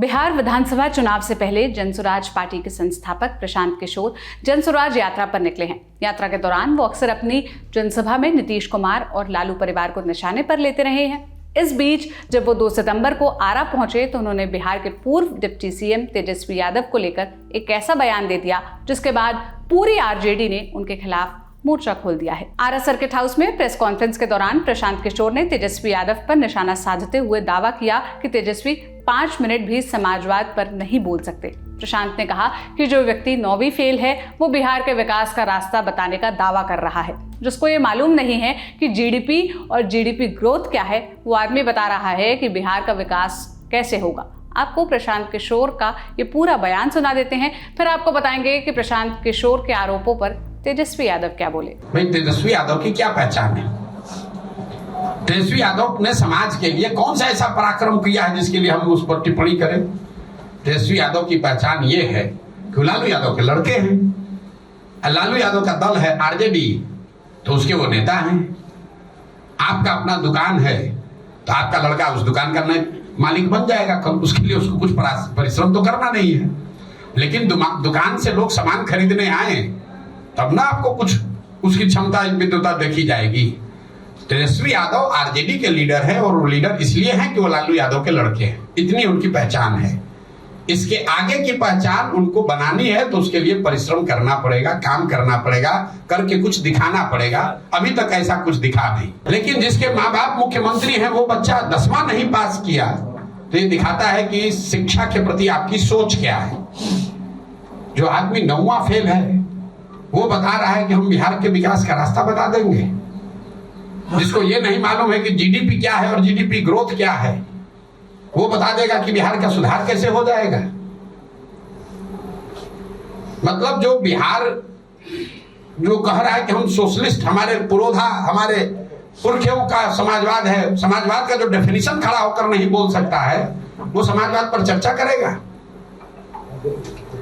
बिहार विधानसभा चुनाव से पहले जनसुराज पार्टी के संस्थापक प्रशांत किशोर जनसुराज यात्रा पर निकले हैं। यात्रा के दौरान वो अक्सर अपनी जनसभा में नीतीश कुमार और लालू परिवार को निशाने पर लेते रहे हैं। इस बीच जब वो 2 सितंबर को आरा पहुंचे तो उन्होंने बिहार के पूर्व डिप्टी सीएम तेजस्वी यादव को लेकर एक ऐसा बयान दे दिया जिसके बाद पूरी आरजेडी ने उनके खिलाफ मोर्चा खोल दिया है। आरा सर्किट हाउस में प्रेस कॉन्फ्रेंस के दौरान प्रशांत किशोर ने तेजस्वी यादव पर निशाना साधते हुए दावा किया कि तेजस्वी 5 मिनट भी समाजवाद पर नहीं बोल सकते। प्रशांत ने कहा कि जो व्यक्ति 9वीं फेल है वो बिहार के विकास का रास्ता बताने का दावा कर रहा है। जिसको ये मालूम नहीं है कि जीडीपी और जीडीपी ग्रोथ क्या है, वो आदमी बता रहा है कि बिहार का विकास कैसे होगा। आपको प्रशांत किशोर का ये पूरा बयान सुना देते हैं, फिर आपको बताएंगे कि प्रशांत किशोर के आरोपों पर तेजस्वी यादव क्या बोले। भाई तेजस्वी यादव की क्या पहचान है? तेजस्वी यादव ने समाज के लिए कौन सा ऐसा पराक्रम किया है जिसके लिए हम उस पर टिप्पणी करें? तेजस्वी यादव की पहचान ये है कि लालू यादव के लड़के हैं। लालू यादव का दल है आरजेडी, तो उसके वो नेता हैं। आपका अपना दुकान है तो आपका लड़का उस दुकान का मालिक बन जाएगा कल, उसके लिए उसको कुछ परिश्रम तो करना नहीं है। लेकिन दुकान से लोग सामान खरीदने आए तब ना आपको कुछ उसकी क्षमता विद्वता देखी जाएगी। तेजस्वी यादव आरजेडी के लीडर है और वो लीडर इसलिए हैं कि वो लालू यादव के लड़के हैं। इतनी उनकी पहचान है। इसके आगे की पहचान उनको बनानी है तो उसके लिए परिश्रम करना पड़ेगा, काम करना पड़ेगा, करके कुछ दिखाना पड़ेगा। अभी तक ऐसा कुछ दिखा नहीं। लेकिन जिसके माँ बाप मुख्यमंत्री हैं वो बच्चा 10वां नहीं पास किया तो ये दिखाता है कि शिक्षा के प्रति आपकी सोच क्या है। जो आदमी 9वां फेल है वो बता रहा है कि हम बिहार के विकास का रास्ता बता देंगे। जिसको ये नहीं मालूम है कि जीडीपी क्या है और जीडीपी ग्रोथ क्या है, वो बता देगा कि बिहार का सुधार कैसे हो जाएगा। मतलब जो बिहार जो कह रहा है कि हम सोशलिस्ट, हमारे पुरोधा, हमारे पुरखों का समाजवाद है, समाजवाद का जो डेफिनेशन खड़ा होकर नहीं बोल सकता है वो समाजवाद पर चर्चा करेगा।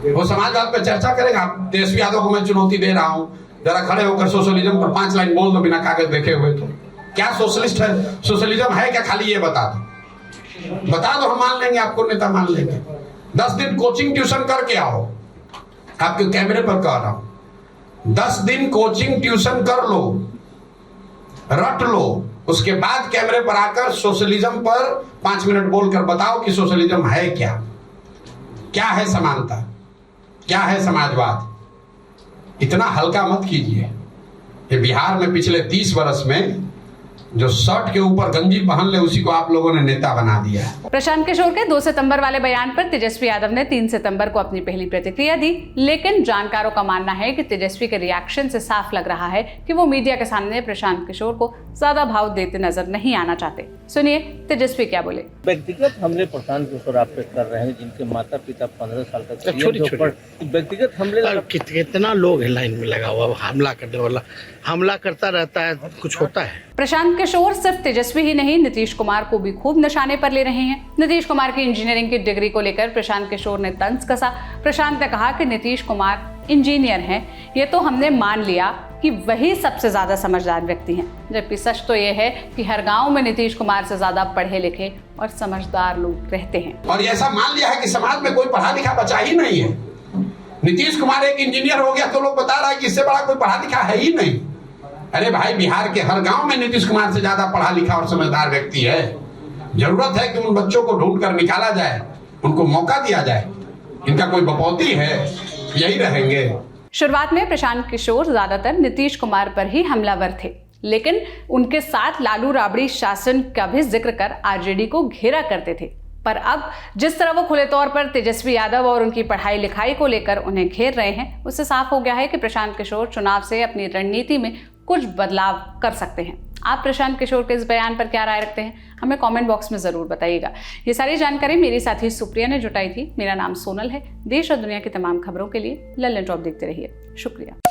वो समाजवाद पर चर्चा करेगा। तेजस्वी यादव को मैं चुनौती दे रहा हूं, जरा खड़े होकर सोशलिज्म पर 5 लाइन बोल दो बिना कागज देखे हुए। तो क्या सोशलिस्ट है? सोशलिज्म है क्या? खाली ये बता दो, हम मान लेंगे, आपको नेता मान लेंगे। 10 दिन कोचिंग ट्यूशन करके आओ, आपके कैमरे पर कह रहा हूं। 10 दिन कोचिंग ट्यूशन कर लो, रट लो, उसके बाद कैमरे पर आकर सोशलिज्म पर 5 मिनट बोलकर बताओ कि सोशलिज्म है क्या, क्या है समानता, क्या है समाजवाद। इतना हल्का मत कीजिए। ये बिहार में पिछले 30 वर्ष में जो शर्ट के ऊपर गंजी पहन ले उसी को आप लोगों ने नेता बना दिया है। प्रशांत किशोर के 2 सितंबर वाले बयान पर तेजस्वी यादव ने 3 सितंबर को अपनी पहली प्रतिक्रिया दी। लेकिन जानकारों का मानना है कि तेजस्वी के रिएक्शन से साफ लग रहा है कि वो मीडिया के सामने प्रशांत किशोर को ज्यादा भाव देते नजर नहीं आना चाहते। सुनिए तेजस्वी क्या बोले। व्यक्तिगत हमले प्रशांत किशोर आप पे कर रहे हैं, जिनके माता पिता 15 साल तक व्यक्तिगत हमले। कितना लोग है लाइन में लगा हुआ, हमला करने वाला हमला करता रहता है, कुछ होता है। प्रशांत किशोर सिर्फ तेजस्वी ही नहीं, नीतीश कुमार को भी खूब निशाने पर ले रहे हैं। नीतीश कुमार की इंजीनियरिंग की डिग्री को लेकर प्रशांत किशोर ने तंज कसा। प्रशांत ने कहा कि नीतीश कुमार इंजीनियर हैं, ये तो हमने मान लिया कि वही सबसे ज्यादा समझदार व्यक्ति हैं, जबकि सच तो ये है कि हर गांव में नीतीश कुमार से ज्यादा पढ़े लिखे और समझदार लोग रहते हैं। और ऐसा मान लिया है कि समाज में कोई पढ़ा लिखा बचा ही नहीं है। नीतीश कुमार एक इंजीनियर हो गया तो लोग बता रहा है कि इससे बड़ा कोई पढ़ा लिखा है ही नहीं। अरे भाई, बिहार के हर गांव में नीतीश कुमार से ज्यादा पढ़ा लिखा और समझदार व्यक्ति है। जरूरत है कि उन बच्चों को ढूंढ कर निकाला जाए, उनको मौका दिया जाए। इनका कोई बपौती है, यही रहेंगे। शुरुआत में प्रशांत किशोर ज्यादातर नीतीश कुमार पर ही हमलावर थे, लेकिन उनके साथ लालू राबड़ी शासन का भी जिक्र कर आरजेडी को घेरा करते थे। पर अब जिस तरह वो खुले तौर पर तेजस्वी यादव और उनकी पढ़ाई लिखाई को लेकर उन्हें घेर रहे हैं, उससे साफ हो गया है कि प्रशांत किशोर चुनाव से अपनी रणनीति में कुछ बदलाव कर सकते हैं। आप प्रशांत किशोर के इस बयान पर क्या राय रखते हैं, हमें कमेंट बॉक्स में जरूर बताइएगा। ये सारी जानकारी मेरी साथी सुप्रिया ने जुटाई थी। मेरा नाम सोनल है। देश और दुनिया की तमाम खबरों के लिए लल्लन टॉप देखते रहिए। शुक्रिया।